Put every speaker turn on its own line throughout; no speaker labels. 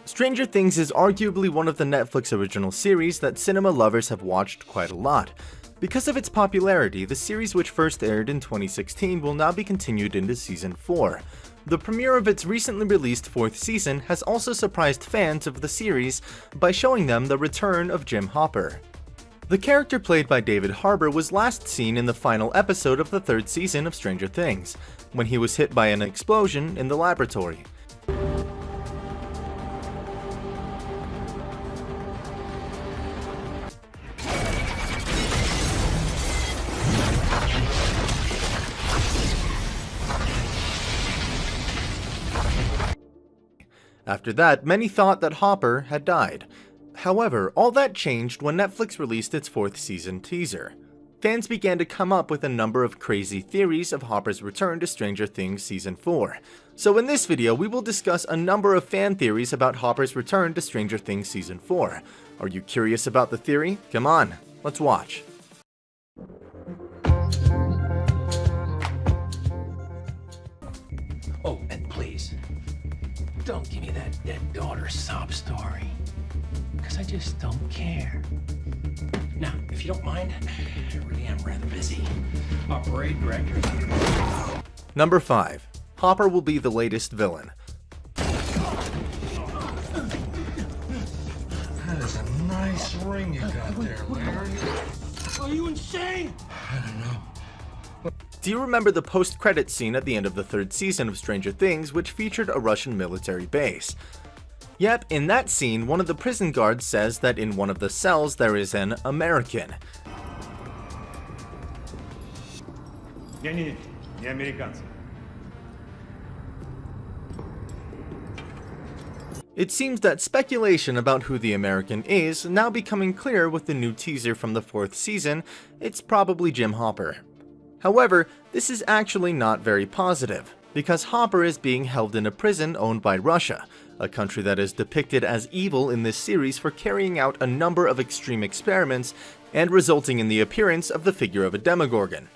Stranger Things is arguably one of the Netflix original series that cinema lovers have watched quite a lot. Because of its popularity, the series, which first aired in 2016, will now be continued into Season 4. The premiere of its recently released fourth season has also surprised fans of the series by showing them the return of Jim Hopper. The character played by David Harbour was last seen in the final episode of the third season of Stranger Things, when he was hit by an explosion in the laboratory. After that, many thought that Hopper had died. However, all that changed when Netflix released its fourth season teaser. Fans began to come up with a number of crazy theories of Hopper's return to Stranger Things Season 4. So in this video, we will discuss a number of fan theories about Hopper's return to Stranger Things Season 4. Are you curious about the theory? Come on, let's watch.
Oh, and please, don't give me that dead daughter sob story, because I just don't care. Now, if you don't mind, I really am rather busy. Parade director.
Number 5. Hopper will be the latest villain.
That is a nice ring you got there, Larry.
Are you insane?
I don't know.
Do you remember the post-credits scene at the end of the third season of Stranger Things, which featured a Russian military base? Yep, in that scene, one of the prison guards says that in one of the cells there is an American.
Не американцы.
It seems that speculation about who the American is now becoming clear with the new teaser from the fourth season. It's probably Jim Hopper. However, this is actually not very positive, because Hopper is being held in a prison owned by Russia, a country that is depicted as evil in this series for carrying out a number of extreme experiments and resulting in the appearance of the figure of a Demogorgon.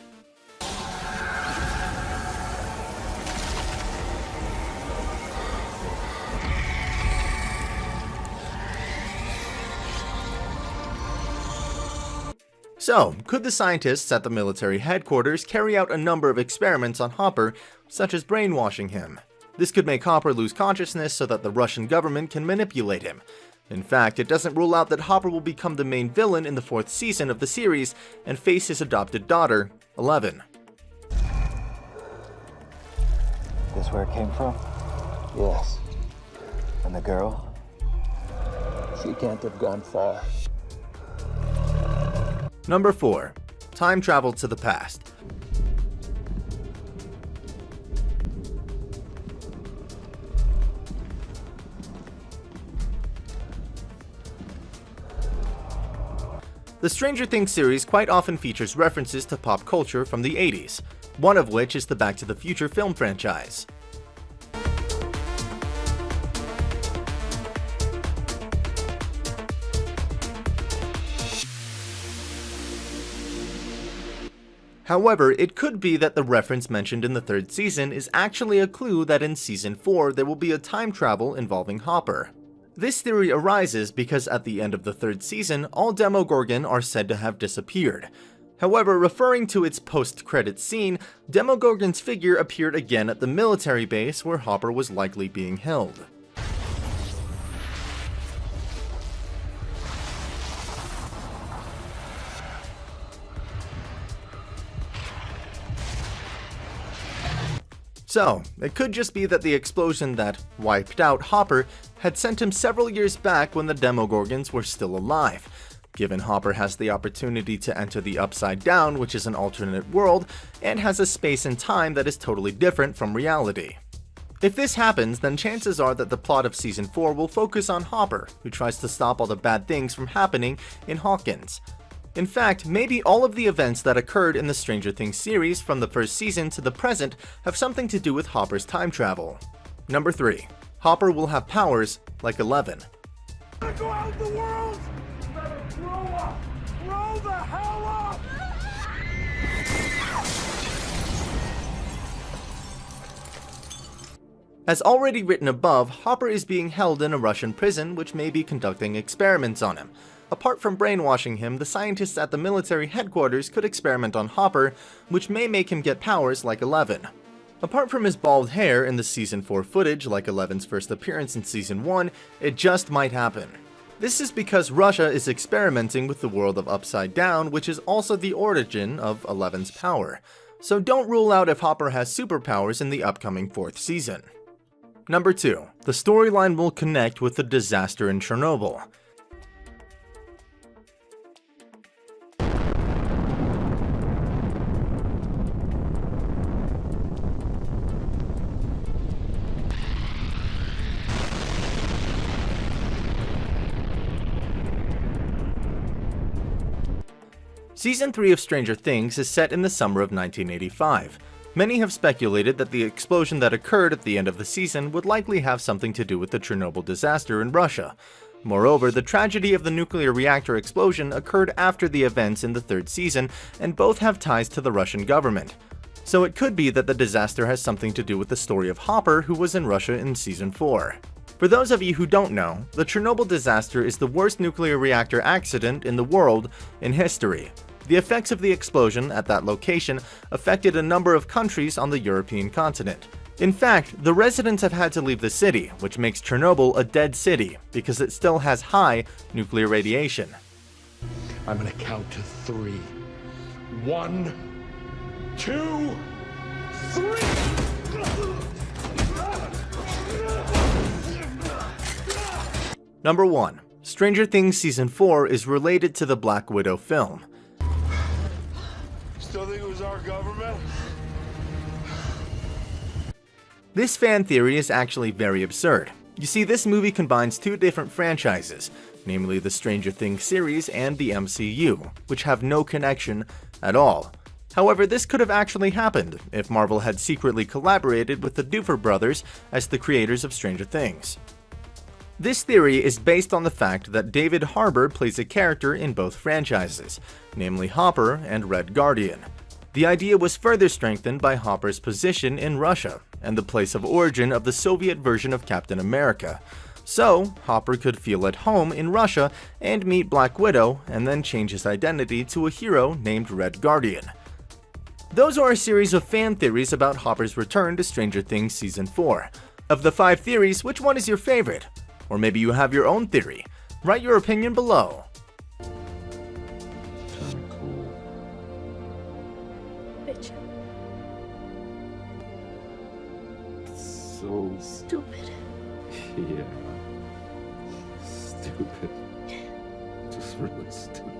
So, could the scientists at the military headquarters carry out a number of experiments on Hopper, such as brainwashing him? This could make Hopper lose consciousness so that the Russian government can manipulate him. In fact, it doesn't rule out that Hopper will become the main villain in the fourth season of the series and face his adopted daughter, Eleven.
This where it came from? Yes. And the girl? She can't have gone far.
Number 4. Time travel to the past. The Stranger Things series quite often features references to pop culture from the 80s, one of which is the Back to the Future film franchise. However, it could be that the reference mentioned in the third season is actually a clue that in Season 4 there will be a time travel involving Hopper. This theory arises because at the end of the third season, all Demogorgon are said to have disappeared. However, referring to its post-credits scene, Demogorgon's figure appeared again at the military base where Hopper was likely being held. So, it could just be that the explosion that wiped out Hopper had sent him several years back when the Demogorgons were still alive. Given Hopper has the opportunity to enter the Upside Down, which is an alternate world, and has a space and time that is totally different from reality. If this happens, then chances are that the plot of Season 4 will focus on Hopper, who tries to stop all the bad things from happening in Hawkins. In fact, maybe all of the events that occurred in the Stranger Things series from the first season to the present have something to do with Hopper's time travel. Number 3. Hopper will have powers like Eleven.
Go out in the world! You better grow up! Grow the hell up!
As already written above, Hopper is being held in a Russian prison which may be conducting experiments on him. Apart from brainwashing him, the scientists at the military headquarters could experiment on Hopper, which may make him get powers like Eleven. Apart from his bald hair in the Season 4 footage, like Eleven's first appearance in Season 1, it just might happen. This is because Russia is experimenting with the world of Upside Down, which is also the origin of Eleven's power. So don't rule out if Hopper has superpowers in the upcoming 4th season. Number 2. The storyline will connect with the disaster in Chernobyl. Season 3 of Stranger Things is set in the summer of 1985. Many have speculated that the explosion that occurred at the end of the season would likely have something to do with the Chernobyl disaster in Russia. Moreover, the tragedy of the nuclear reactor explosion occurred after the events in the 3rd season, and both have ties to the Russian government. So it could be that the disaster has something to do with the story of Hopper, who was in Russia in Season 4. For those of you who don't know, the Chernobyl disaster is the worst nuclear reactor accident in the world in history. The effects of the explosion at that location affected a number of countries on the European continent. In fact, the residents have had to leave the city, which makes Chernobyl a dead city because it still has high nuclear radiation.
I'm gonna count to 3. 1, 2, 3!
Number 1. Stranger Things Season 4 is related to the Black Widow film.
Still think it was our government?
This fan theory is actually very absurd. You see, this movie combines 2 different franchises, namely the Stranger Things series and the MCU, which have no connection at all. However, this could have actually happened if Marvel had secretly collaborated with the Duffer Brothers as the creators of Stranger Things. This theory is based on the fact that David Harbour plays a character in both franchises, namely Hopper and Red Guardian. The idea was further strengthened by Hopper's position in Russia and the place of origin of the Soviet version of Captain America. So, Hopper could feel at home in Russia and meet Black Widow and then change his identity to a hero named Red Guardian. Those are a series of fan theories about Hopper's return to Stranger Things Season 4. Of the 5 theories, which one is your favorite? Or maybe you have your own theory. Write your opinion below.
Kinda cool.
Bitch.
So
Stupid.
yeah. Stupid. Just really stupid.